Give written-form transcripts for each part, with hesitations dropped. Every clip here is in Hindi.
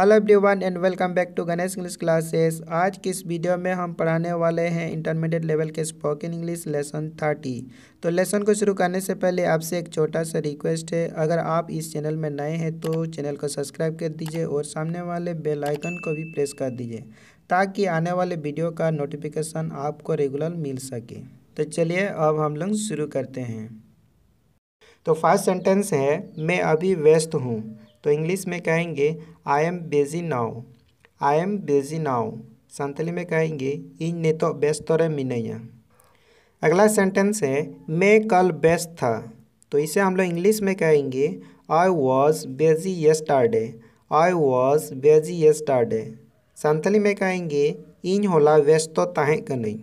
Hello everyone and welcome back to Ganesh English classes. आज की इस वीडियो में हम पढ़ाने वाले हैं इंटरमीडिएट लेवल के स्पोकन इंग्लिश लेसन 30। तो लेसन को शुरू करने से पहले आपसे एक छोटा सा रिक्वेस्ट है, अगर आप इस चैनल में नए हैं तो चैनल को सब्सक्राइब कर दीजिए और सामने वाले बेल आइकन को भी प्रेस कर दीजिए ताकि आने वाले वीडियो का नोटिफिकेशन आपको रेगुलर मिल सके। तो चलिए अब हम लोग शुरू करते हैं। तो फर्स्ट सेंटेंस है मैं अभी व्यस्त हूँ। तो इंग्लिश में कहेंगे I am busy now. I am busy now Santali में कहेंगे इन नेतो व्यस्त रे मिनैया। अगला सेंटेंस है मैं कल व्यस्त था। तो इसे हम लोग इंग्लिश में कहेंगे I was busy yesterday. I was busy yesterday Santali में कहेंगे इन होला व्यस्त ताहें कनई।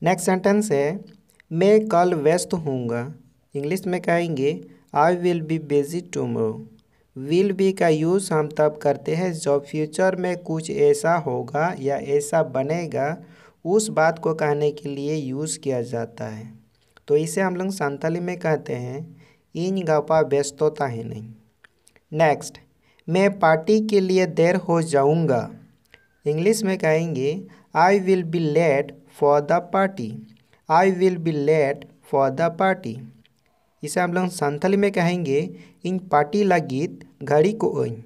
नेक्स्ट सेंटेंस है मैं कल व्यस्त हूँगा। इंग्लिश में कहेंगे I will B busy tomorrow. Will B का यूज़ हम तब करते हैं जब फ्यूचर में कुछ ऐसा होगा या ऐसा बनेगा, उस बात को कहने के लिए यूज़ किया जाता है। तो इसे हम लोग संताली में कहते हैं इन गपा व्यस्तता है नहीं। नेक्स्ट मैं पार्टी के लिए देर हो जाऊंगा। इंग्लिश में कहेंगे I will be late for the party. I will be late for the party इसे हम लोग संथाली में कहेंगे इन पार्टी लागित घड़ी को ओइन।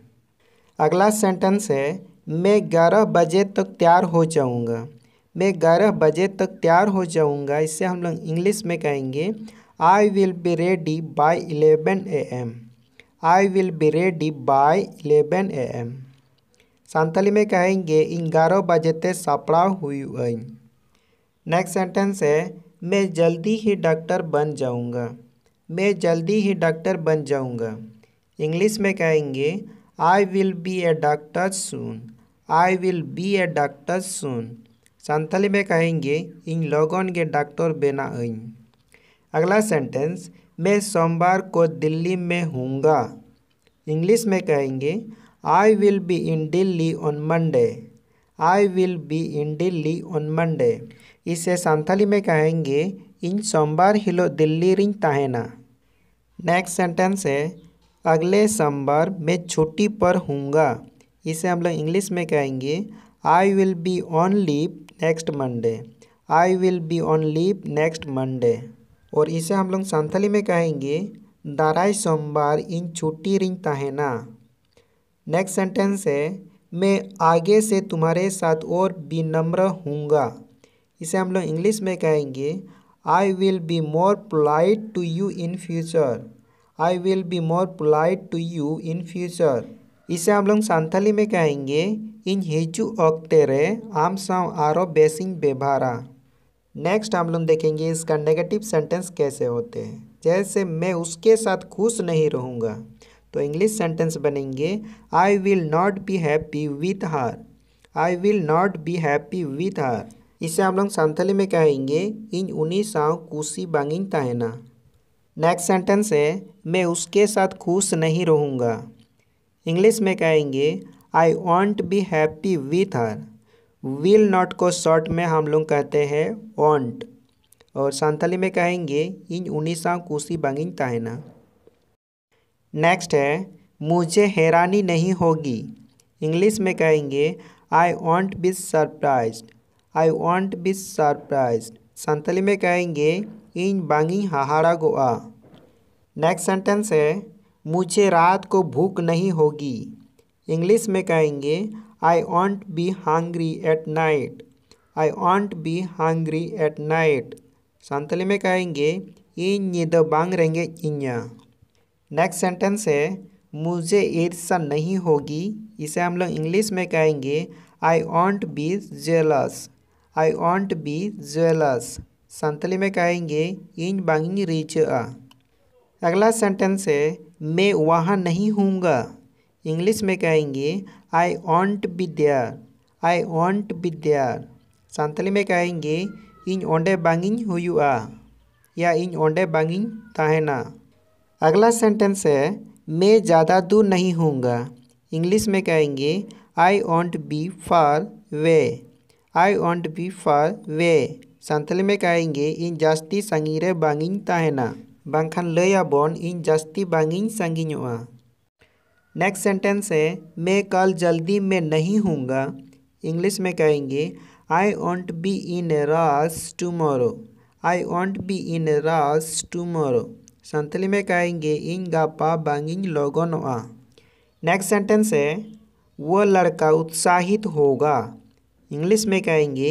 अगला सेंटेंस है मैं 11 बजे तक तैयार हो जाऊंगा। मैं 11 बजे तक तैयार हो जाऊंगा इसे हम लोग इंग्लिश में कहेंगे I will be ready bye 11 AM। I will be ready bye 11 AM Santhali में कहेंगे इन 11 बजे तक सापड़ा हुई ओइन। नेक्स्ट सेंटेंस है मैं जल्दी ही डॉक्टर बन जाऊंगा। मैं जल्दी ही डॉक्टर बन जाऊंगा। इंग्लिश में कहेंगे I will be a doctor soon. I will be a doctor soon Santhali में कहेंगे इन लोगों के डॉक्टर बना आइन। अगला सेंटेंस मैं सोमवार को दिल्ली में हूँगा। इंग्लिश में कहेंगे I will be in Delhi on Monday. I will be in Delhi on Monday इसे संथाली में कहेंगे इन सोमवार हिलो दिल्ली रिंग ताहेना। नेक्स्ट सेंटेंस है अगले सोमवार मैं छुट्टी पर हूँगा। इसे हम लोग इंग्लिश में कहेंगे I will be on leave next Monday. I will be on leave next Monday और इसे हम लोग संथाली में कहेंगे दाराई सोमवार इन छुट्टी रिंग ताहेना। नेक्स्ट सेंटेंस है मैं आगे से तुम्हारे साथ और विनम्र हूँगा। इसे हम लोग इंग्लिश में कहेंगे I will be more polite to you in future. I will be more polite to you in future इसे हम लोग संथाली में कहेंगे इन हिजू ऑक्टे रे आम साव आरो बेसिंग बेभारा। नेक्स्ट हम लोग देखेंगे इसका नेगेटिव सेंटेंस कैसे होते हैं। जैसे मैं उसके साथ खुश नहीं रहूँगा तो इंग्लिश सेंटेंस बनेंगे I will not be happy with her. I will not be happy with her इसे हम लोग संथाली में कहेंगे इन उन्हीं साव कुसी बांगिंग ताहेना। नेक्स्ट सेंटेंस है मैं उसके साथ खुश नहीं रहूँगा। इंग्लिश में कहेंगे I won't be happy with her. Will not को शॉर्ट में हम लोग कहते हैं वॉन्ट और संथाली में कहेंगे इन उन्हीं साव कुसी बांगिंग ताहेना। नेक्स्ट है मुझे हैरानी नहीं होगी। इंग्लिश में कहेंगे I won't be surprised. I won't be surprised Santhali में कहेंगे इन बांगी हाहाड़ा गोआ। नेक्स्ट सेंटेंस है मुझे रात को भूख नहीं होगी। इंग्लिश में कहेंगे I won't be hungry at night. I won't be hungry at night Santhali में कहेंगे इन नींद बांग रहेंगे इन्या। नेक्स्ट सेंटेंस है मुझे ईर्ष्या नहीं होगी। इसे हम लोग इंग्लिश में कहेंगे I won't be jealous. I won't be jealous Santhali में कहेंगे इन बांगी रीच आ। अगला सेंटेंस है मैं वहाँ नहीं हूँगा। इंग्लिश में कहेंगे I won't be there. I won't be there Santhali में कहेंगे इन ओंडे बांगिंग हुआ या इन ओंडे बांगिंग ताहेना। अगला सेंटेंस है मैं ज़्यादा दूर नहीं हूँगा। इंग्लिश में कहेंगे I won't be far way. I won't be far way Santhali में कहेंगे इन जास्ती संगीरे बांगिंग ताहेना बांखान लयाबन इन जास्ती बांगिंग सांगिñoa। नेक्स्ट सेंटेंस है मैं कल जल्दी में नहीं हूँगा। इंग्लिश में कहेंगे I won't be in rush tomorrow. I won't be in rush tomorrow. Santali में कहेंगे इन गापा बांगिंग लोगोनोआ। नेक्स्ट सेंटेंस है वो लड़का उत्साहित होगा। इंग्लिश में कहेंगे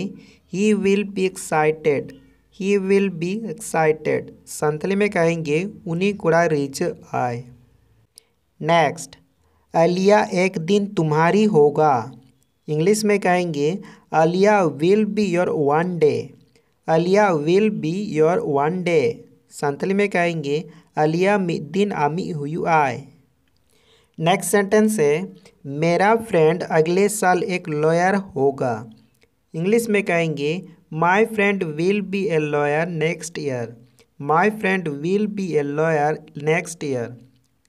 he will be excited. He will be excited. Santali में कहेंगे उन्हीं कुड़ा रिच आए। नेक्स्ट आलिया एक दिन तुम्हारी होगा। इंग्लिश में कहेंगे Alia will be your one day. Alia will be your one day. Santali में कहेंगे आलिया मिद दिन आमी हुई आए। नेक्स्ट सेंटेंस है मेरा फ्रेंड अगले साल एक लॉयर होगा। इंग्लिश में कहेंगे my friend will be a lawyer next year. My friend will be a lawyer next year.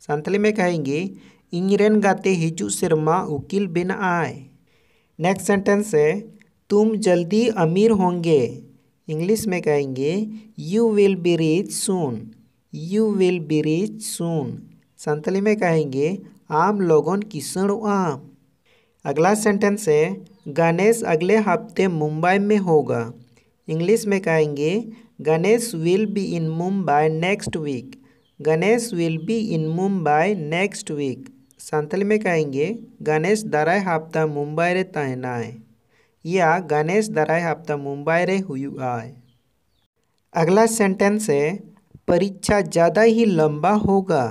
Santali में कहेंगे इंजरेन गाते हिजू सिरमा उकील बिन आए। नेक्स्ट सेंटेंस है तुम जल्दी अमीर होंगे। इंग्लिश में कहेंगे you will be rich soon. You will be rich soon. Santali में कहेंगे आम लोगों किसण आम। अगला सेंटेंस है गणेश अगले हफ्ते मुंबई में होगा। इंग्लिश में कहेंगे Ganesh will be in Mumbai next week. Ganesh will be in Mumbai next week. Santali में कहेंगे गणेश दराय हफ्ता मुंबई रे तहनाए या गणेश दराय हफ्ता मुंबई रे हुई आए। अगला सेंटेंस है परीक्षा ज़्यादा ही लंबा होगा।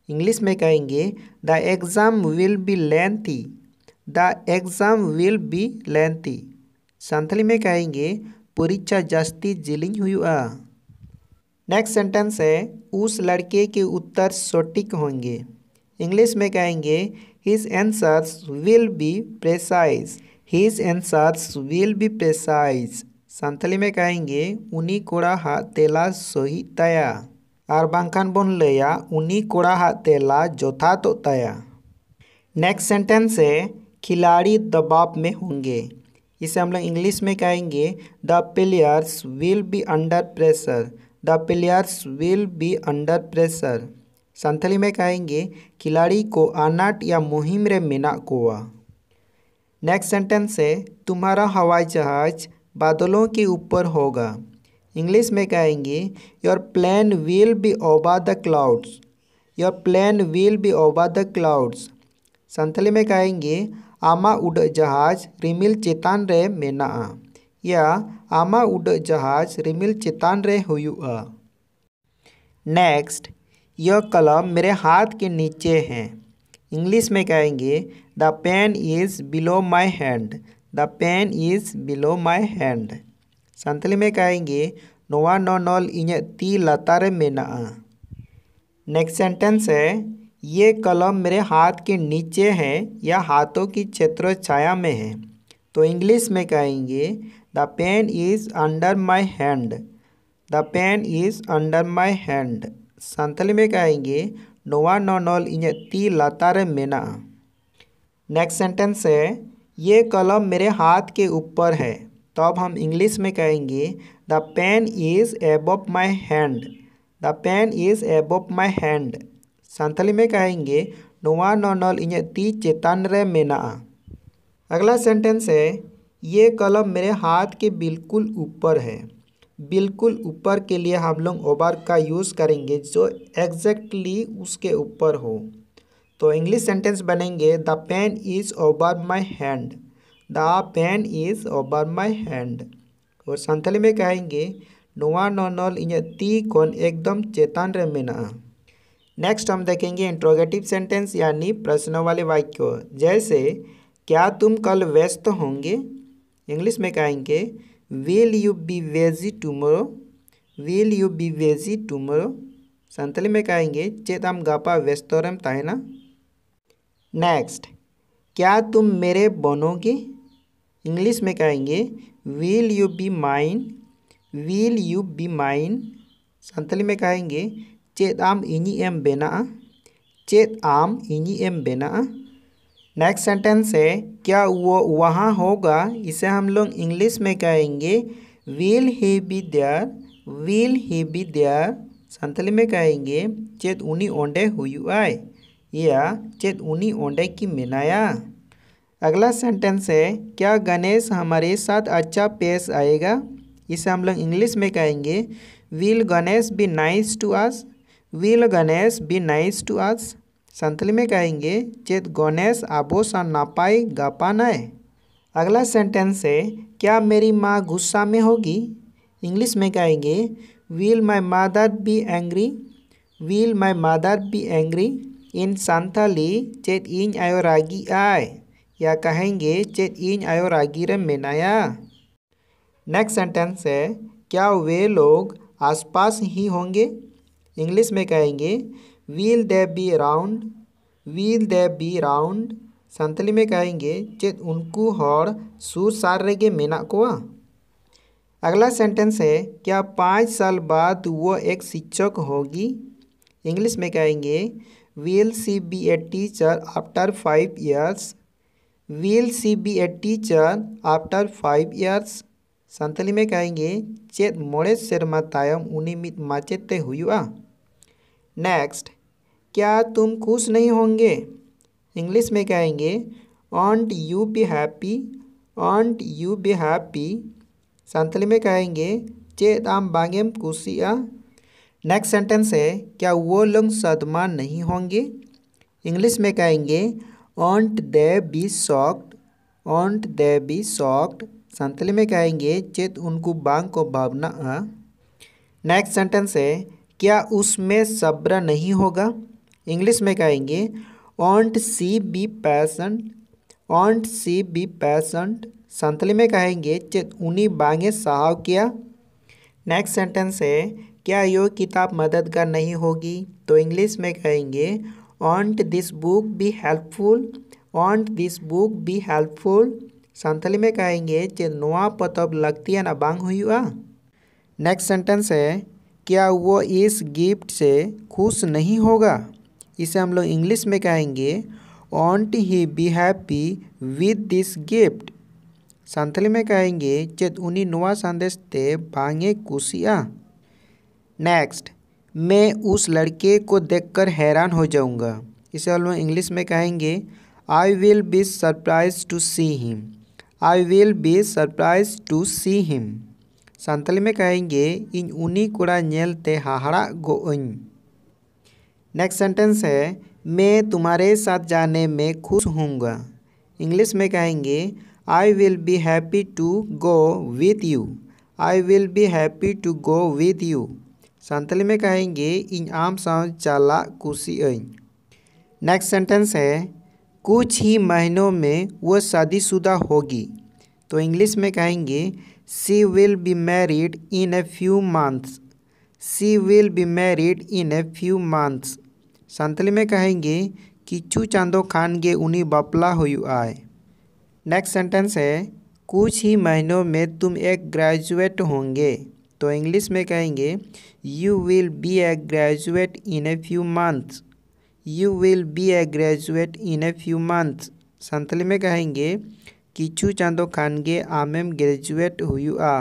इंग्लिश में कहेंगे the exam will be lengthy. The exam will be lengthy. Santali में कहेंगे परीक्षा जास्ती जिलिंग हुई आ। नेक्स्ट सेंटेंस है उस लड़के के उत्तर सटीक होंगे। इंग्लिश में कहेंगे his answers will be precise. His answers will be precise. Santali में कहेंगे उनी कोड़ा हा तेला सही तया और बांखान बोन लया उनी कोड़ा हा तेला जोथा तो तया। नेक्स्ट सेंटेंस है खिलाड़ी दबाव में होंगे। इसे हम लोग इंग्लिश में कहेंगे the players will be under pressure. The players will be under pressure. Santhali में कहेंगे खिलाड़ी को आनाट या मुहिम रे मेना कोआ। नेक्स्ट सेंटेंस है तुम्हारा हवाई जहाज बादलों के ऊपर होगा। इंग्लिश में कहेंगे your plane will be over the clouds. Your plane will be over the clouds. Santhali में कहेंगे आमा उड़ जहाज रिमिल चेतान रे मेना या आमा उड़ जहाज रिमिल चेतान रे हुआ। नेक्स्ट यह कलम मेरे हाथ के नीचे है। इंग्लिश में कहेंगे the pen is below my hand. The pen is below my hand. Santali में कहेंगे नोवा नॉनॉल इन्हें ती लतारे मेना। नेक्स्ट सेंटेंस है ये कलम मेरे हाथ के नीचे है या हाथों की क्षेत्र छाया में है। तो इंग्लिश में कहेंगे the pen is under my hand. The pen is under my hand. Santali में कहेंगे नोवा नॉनॉल इन्हें ती लतारे मेना। नेक्स्ट सेंटेंस है ये कलम मेरे हाथ के ऊपर है। तो अब हम इंग्लिश में कहेंगे the pen is above my hand. The pen is above my hand. Santhali में कहेंगे नोवा नॉनॉल इन्हें ती चेतान रे मेना। अगला सेंटेंस है ये कलम मेरे हाथ के बिल्कुल ऊपर है। बिल्कुल ऊपर के लिए हम लोग ओवर का यूज़ करेंगे जो एग्जैक्टली उसके ऊपर हो। तो इंग्लिश सेंटेंस बनेंगे the pen is over my hand. The pen is over my hand. और संथली में कहेंगे नोवा नॉनॉल इन्हें ती कौन एकदम चेतान रे मेना। नेक्स्ट हम देखेंगे इंट्रोगेटिव सेंटेंस यानी प्रश्न वाले वाक्य जैसे क्या तुम कल व्यस्त होंगे। इंग्लिश में कहेंगे will you be busy tomorrow. Will you be busy tomorrow. Santali में कहेंगे चेताम गापा व्यस्तोरम ताइना। नेक्स्ट क्या तुम मेरे बनोगे। इंग्लिश में कहेंगे will you be mine. Will you be mine. Santali में कहेंगे चेत आम इनी एम बेना। चेत आम इनी एम बेना। नेक्स्ट सेंटेंस है क्या वो वहाँ होगा। इसे हम लोग इंग्लिश में कहेंगे will he be there. Will he be there. Santhali में कहेंगे चेत उनी ओंडे हुई आए या चेत उनी ओंडे की मेनाया। अगला सेंटेंस है, क्या गणेश हमारे साथ अच्छा पेश आएगा। इसे हम लोग इंग्लिश में कहेंगे, will Ganesh be nice to us. Will Ganesh be nice to us. Santali में कहेंगे, चेत गणेश आबो सा नापाई गापानाए। अगला सेंटेंस है, क्या मेरी माँ गुस्सा में होगी। इंग्लिश में कहेंगे, will my mother be angry. Will my mother be angry. In Santhali चेत इन आयो रागी आए, या कहेंगे चेत इन आयो रागी रे मेनाया। नेक्स्ट सेंटेंस है, क्या वे लोग आसपास ही होंगे। इंग्लिश में कहेंगे, will they be around. Will they be around. Santali में कहेंगे, चेत उनको हॉर सूर सार रेगे मेना कोआ। अगला सेंटेंस है, क्या 5 साल बाद वो एक शिक्षक होगी। इंग्लिश में कहेंगे, will she be a teacher after 5 years। Will she be a teacher after 5 years। Santali में कहेंगे, चेत मोड़े सेरमा तायम उनी मित माचेते हुआ। नेक्स्ट, क्या तुम खुश नहीं होंगे। इंग्लिश में कहेंगे, won't you be happy. Won't you be happy. Santali में कहेंगे, चेत आम बांगेम कुसिया। नेक्स्ट सेंटेंस है, क्या वो लोग सदमा नहीं होंगे। इंग्लिश में कहेंगे, won't they be shocked. Won't they be shocked. Santali में कहेंगे, चेत उनको बांग को भावना आ। नेक्स्ट सेंटेंस है, क्या उसमें सब्र नहीं होगा। इंग्लिश में कहेंगे, won't she be patient. Won't she be patient. Santali में कहेंगे, चेत उनी बांगे साहव किया। नेक्स्ट सेंटेंस है, क्या यो किताब मददगार नहीं होगी। तो इंग्लिश में कहेंगे, won't this book be helpful. Won't this book be helpful. Santali में कहेंगे, चेत नोआ पतब लगती ना बांग हुआ। नेक्स्ट सेंटेंस है, क्या वो इस गिफ्ट से खुश नहीं होगा। इसे हम लोग इंग्लिश में कहेंगे, won't he be happy with this gift. Santali में कहेंगे, चेत उनी नोआ संदेश ते बांगे कुसिया। नेक्स्ट, मैं उस लड़के को देखकर हैरान हो जाऊंगा। इसे हम लोग इंग्लिश में कहेंगे, I will be surprise to see him. I will be surprise to see him. Santali में कहेंगे, इन उनी कोड़ा नेलते हाहाड़ा गोइन। नेक्स्ट सेंटेंस है, मैं तुम्हारे साथ जाने में खुश होऊंगा। इंग्लिश में कहेंगे, I will be happy to go with you. I will be happy to go with you. Santali में कहेंगे, इन आम साव चाला कुसी ऐ। नेक्स्ट सेंटेंस है, कुछ ही महीनों में वो शादीशुदा होगी। तो इंग्लिश में कहेंगे, she will be married in a few months. She will be married in a few months. Santali में कहेंगे, किचू चांदो खान गे उनी बापला हुआ। नेक्स्ट सेंटेंस है, कुछ ही महीनों में तुम एक ग्रेजुएट होंगे। तो इंग्लिश में कहेंगे, you will be a graduate in a few months. You will be a graduate in a few months. Santali में कहेंगे, किचू चांदो खान गे आमेम ग्रेजुएट हुआ।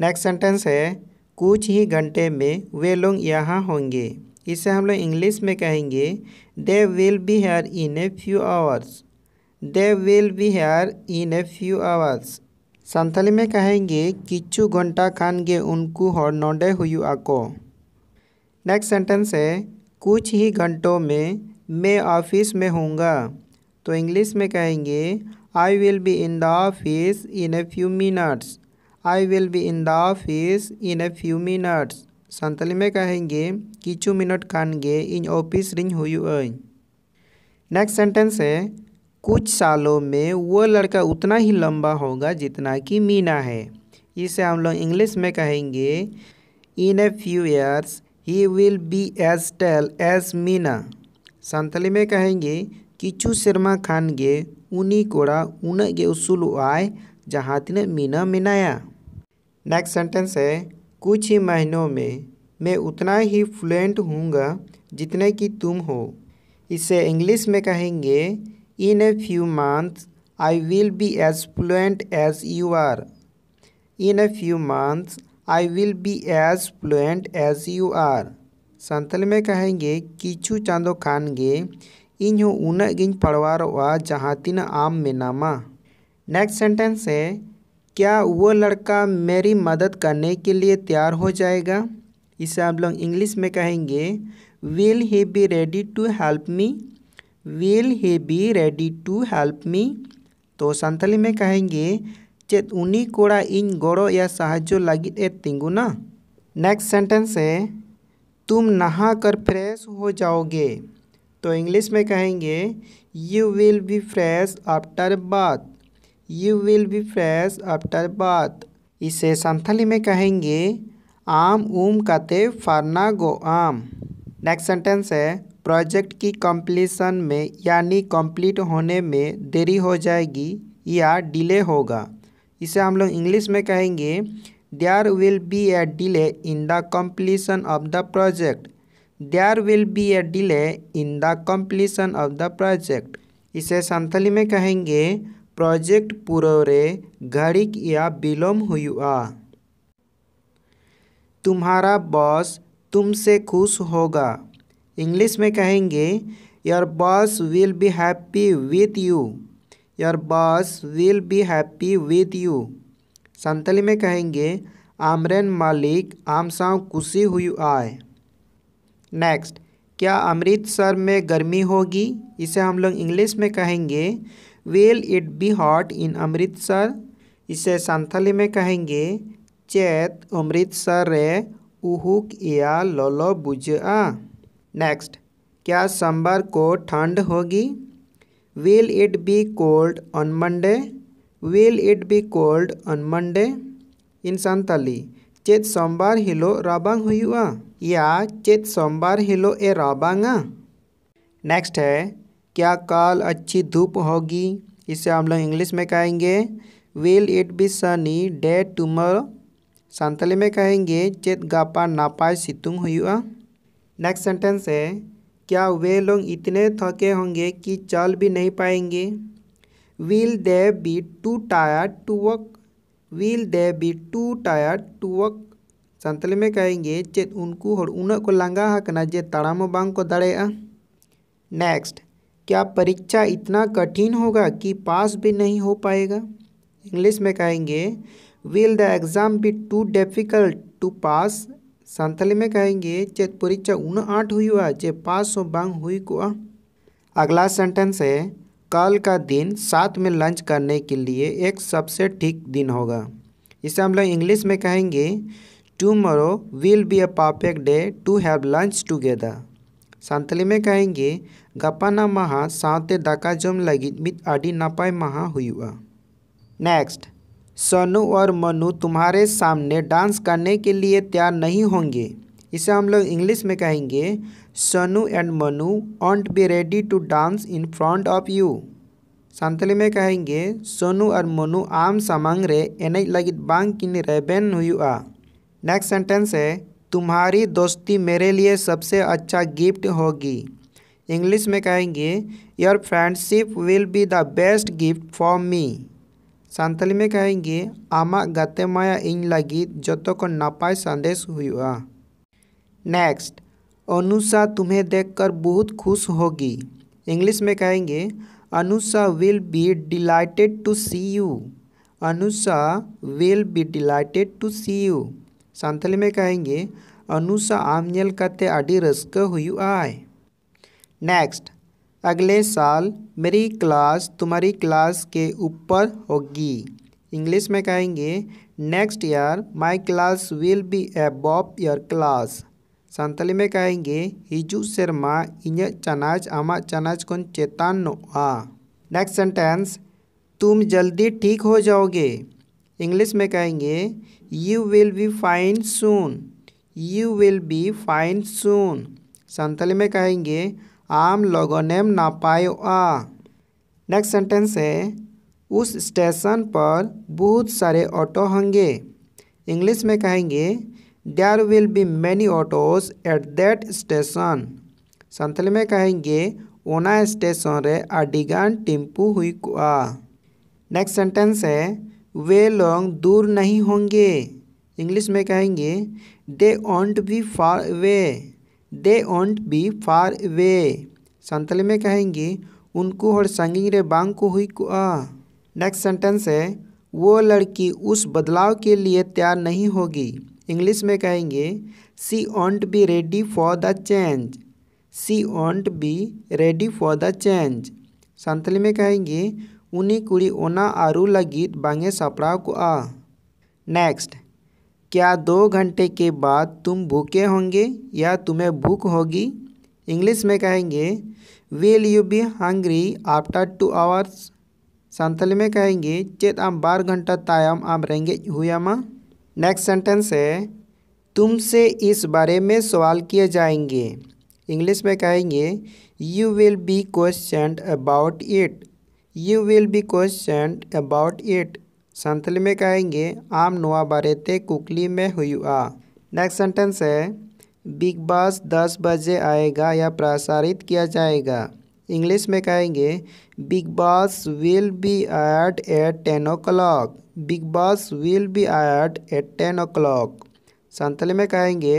नेक्स्ट सेंटेंस है, कुछ ही घंटे में वे लोग यहाँ होंगे। इसे हम लोग इंग्लिश में कहेंगे, they will be here in a few hours. They will be here in a few hours. Santhali में कहेंगे, किचू घंटा खान गे उनको हर नोडे हुआ को। नेक्स्ट सेंटेंस है, कुछ ही घंटों में मैं ऑफिस में होऊंगा। तो इंग्लिश में कहेंगे, I will be in the office in a few minutes. I will be in the office in a few minutes. Santali में कहेंगे, किचू मिनट खान गे इन ऑफिस रिंग हुआ। नेक्स्ट सेंटेंस है, कुछ सालों में वो लड़का उतना ही लंबा होगा जितना कि मीना है। इसे हम लोग इंग्लिश में कहेंगे, in a few years he will be as tall as Meena. Santali में कहेंगे, किचू शर्मा खान गे उनी कोड़ा उन गे उसूल आए जहाँ तीन मीना मिनाया। नेक्स्ट सेंटेंस है, कुछ ही महीनों में मैं उतना ही फ्लुएंट हूँगा जितने कि तुम हो। इसे इंग्लिश में कहेंगे, in a few months I will be as fluent as you are. In a few months I will be as fluent as you are. Santhali में कहेंगे किचु चांदो खान गे इन हो उना गिन पड़वारोआ जहाँ तीना आम मेनामा। नेक्स्ट सेंटेंस है क्या वो लड़का मेरी मदद करने के लिए तैयार हो जाएगा। इसे आप लोग इंग्लिश में कहेंगे will he be ready to help me. Will he be ready to help me. तो संथाली में कहेंगे चेत उनी कोड़ा इन गोड़ो या साहाज्यो लगित ए तिंगुना। नेक्स्ट सेंटेंस है तुम नहा कर फ्रेश हो जाओगे। तो इंग्लिश में कहेंगे you will B fresh after bath. You will B fresh after bath. इसे संथाली में कहेंगे आम उम काते फारना गो आम। नेक्स्ट सेंटेंस है प्रोजेक्ट की कंप्लीशन में यानी कंप्लीट होने में देरी हो जाएगी या डिले होगा। इसे हम लोग इंग्लिश में कहेंगे there will be a delay in the completion of the project. There will be a delay in the completion of the project. इसे संथाली में कहेंगे प्रोजेक्ट पूरे घड़ी या विलम्ब हुआ। तुम्हारा बॉस तुमसे खुश होगा। इंग्लिश में कहेंगे your boss will be happy with you. Your boss will be happy with you. Santhali में कहेंगे आमरेन मालिक आम साव खुशी हुई आए। नेक्स्ट क्या अमृतसर में गर्मी होगी। इसे हम लोग इंग्लिश में कहेंगे will it be hot in Amritsar. इसे संथाली में कहेंगे चेत अमृतसर रे उहुक या लोलो बुझा। नेक्स्ट क्या सोमवार को ठंड होगी। Will it be cold on Monday. Will it be cold on Monday. In Santhali चेत सोमवार हिलो राबांग हुआ या चेत सोमवार हिलो ए राबांगा। नेक्स्ट है क्या कल अच्छी धूप होगी। इसे हम लोग इंग्लिश में कहेंगे will it B sunny day tomorrow. Santhali में कहेंगे चेत गापा नापाय सितुंग हुआ। नेक्स्ट सेंटेंस है क्या वे लोग इतने थके होंगे कि चल भी नहीं पाएंगे। Will they be too tired to work. Will they be too tired to work. Santhali में कहेंगे चेत उनको हर उना को लंगा हकना जे तड़ामो बांग को दड़ेगा। नेक्स्ट क्या परीक्षा इतना कठिन होगा कि पास भी नहीं हो पाएगा। इंग्लिश में कहेंगे will the exam be too difficult to pass. Santhali में कहेंगे चेत परीक्षा उन आठ हुआ जे पास हो बांग हुई को। अगला सेंटेंस है कल का दिन साथ में लंच करने के लिए एक सबसे ठीक दिन होगा। इसे हम लोग इंग्लिश में कहेंगे tomorrow will be a perfect day to have lunch together. Santhali में कहेंगे गपाना महा सावते दाका जम लगित मित आदि नापाय महा हुआ। नेक्स्ट सोनू और मनु तुम्हारे सामने डांस करने के लिए तैयार नहीं होंगे। इसे हम लोग इंग्लिश में कहेंगे Sonu and Manu won't be ready to dance in front of you. Santhali में कहेंगे सोनू और मनु आम सामंग रे एनज लगित बांग किन रेबेन हुआ। नेक्स्ट सेंटेंस है तुम्हारी दोस्ती मेरे लिए सबसे अच्छा गिफ्ट होगी। इंग्लिश में कहेंगे your friendship will be the best gift for me. Santhali में कहेंगे आमा गाते माया इन लगित जतो को नापाय संदेश हुआ। नेक्स्ट अनुषा तुम्हें देखकर बहुत खुश होगी। इंग्लिश में कहेंगे Anusha will be delighted to see you. Anusha will be delighted to see you. Santhali में कहेंगे अनुषा आम नेल काते आदि रस्का हुआ है। नेक्स्ट अगले साल मेरी क्लास तुम्हारी क्लास के ऊपर होगी। इंग्लिश में कहेंगे next year my class will be above your class. Santhali में कहेंगे हिजू सेरमा इन्हें चनाच आमा चनाच कोन चेतान नोआ। नेक्स्ट सेंटेंस तुम जल्दी ठीक हो जाओगे। इंग्लिश में कहेंगे you will be fine soon. You will be fine soon. Santhali में कहेंगे आम लोगोनेम ना पायो आ। नेक्स्ट सेंटेंस है उस स्टेशन पर बहुत सारे ऑटो होंगे। इंग्लिश में कहेंगे there will be many autos at that station. Santhali में कहेंगे ओना स्टेशन रे आडिगान टेम्पू हुई कुआ। नेक्स्ट सेंटेंस है वे लोग दूर नहीं होंगे। इंग्लिश में कहेंगे they won't be far away. They won't be far away. Santali में कहेंगे उनको हर संगिंग रे बांग को हुई को आ। नेक्स्ट सेंटेंस है वो लड़की उस बदलाव के लिए तैयार नहीं होगी। इंग्लिश में कहेंगे she won't be ready for the change. She won't be ready for the change. Santali में कहेंगे उनी कुड़ी ओना आरू लगित बांगे सपड़ाव को आ। नेक्स्ट, क्या 2 घंटे के बाद तुम भूखे होंगे या तुम्हें भूख होगी। इंग्लिश में कहेंगे will you be hungry after 2 hours. Santali में कहेंगे चेत आम 12 घंटा तायम आम रेंगेज हुयामा। नेक्स्ट सेंटेंस है तुमसे इस बारे में सवाल किए जाएंगे। इंग्लिश में कहेंगे you will be questioned about it. You will be questioned about it. Santali में कहेंगे आम नोआ बारेते कुकली में हुआ। नेक्स्ट सेंटेंस है बिग बॉस 10 बजे आएगा या प्रसारित किया जाएगा। इंग्लिश में कहेंगे Bigg Boss will be at 10 o'clock। Bigg Boss will be at 10 o'clock। Santali में कहेंगे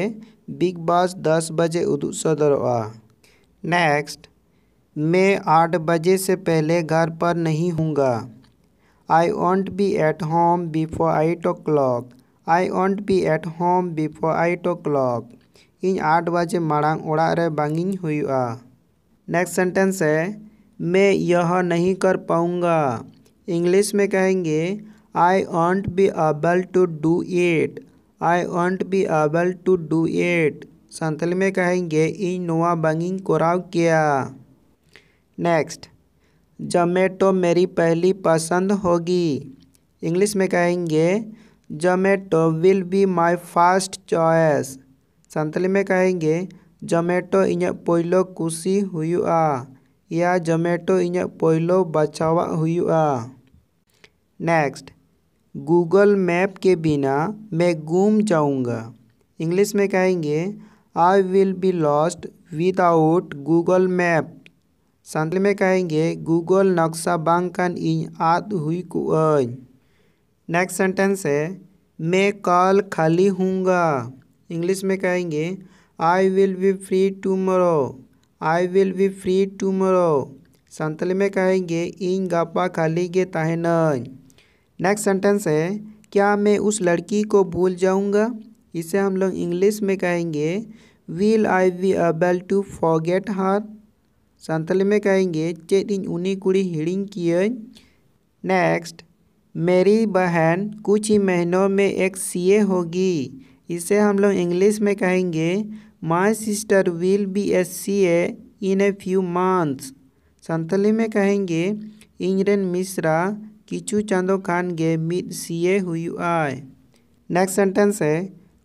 बिग बॉस 10 बजे उदू सदरवा। नेक्स्ट, मैं 8 बजे से पहले घर पर नहीं हूँगा। I won't be at home before 8 o'clock। I won't be at home before 8 o'clock। इन 8 बजे माड़ांग ओड़ा रे बांगिंग हुआ। नेक्स्ट सेंटेंस है मैं यह नहीं कर पाऊँगा। इंग्लिश में कहेंगे I won't be able to do it. I won't be able to do it. Santali में कहेंगे इन नोआ बांगिंग कोराव किया। नेक्स्ट, जोमेटो मेरी पहली पसंद होगी। इंग्लिश में कहेंगे Zomato will be my first choice. Santali में कहेंगे जोमेटो इᱧ पोइलो कुसी हुआ या जोमेटो इᱧ पोइलो बचावा हुआ। नेक्स्ट, गूगल मैप के बिना मैं गुम जाऊंगा। इंग्लिश में कहेंगे I will be lost without Google map. Santali में कहेंगे गूगल नक्शा बांगकान इन आद हुई कुआई। नेक्स्ट सेंटेंस है मैं कल खाली हूँगा। इंग्लिश में कहेंगे I will be free tomorrow. I will be free tomorrow. Santali में कहेंगे इन गापा खाली गे ताहेनई। नेक्स्ट सेंटेंस है क्या मैं उस लड़की को भूल जाऊँगा। इसे हम लोग इंग्लिश में कहेंगे will I be able to forget her. Santali में कहेंगे चेत इन उनी कुड़ी हिड़िंग किए। नेक्स्ट, मेरी बहन कुछ ही महीनों में एक सीए होगी। इसे हम लोग इंग्लिश में कहेंगे my sister will be a CA in a few months. Santali में कहेंगे इंजरेन मिश्रा किचु चांदो खान गे मिद सीए हुआ। नेक्स्ट सेंटेंस है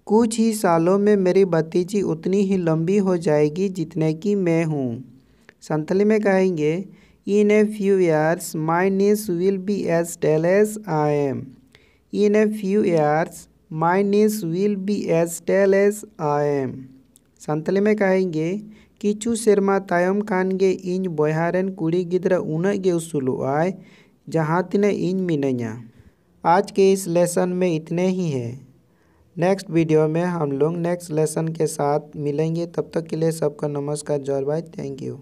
कुछ ही सालों में मेरी भतीजी उतनी ही लंबी हो जाएगी जितने की मैं हूँ। संतली में कहेंगे in a few years my niece will be as tall as I am. In a few years my niece will be as tall as I am. Santali में कहेंगे किचु सेरमा तायम खान गे इन बोहारेन कुड़ी गिद्रा उना गे उसूलुआय जहाँ तिने इन मिनैया। आज के इस लेसन में इतने ही है। नेक्स्ट वीडियो में हम लोग नेक्स्ट लेसन के साथ मिलेंगे। तब तक के लिए सबका नमस्कार, जय बाय, थैंक यू।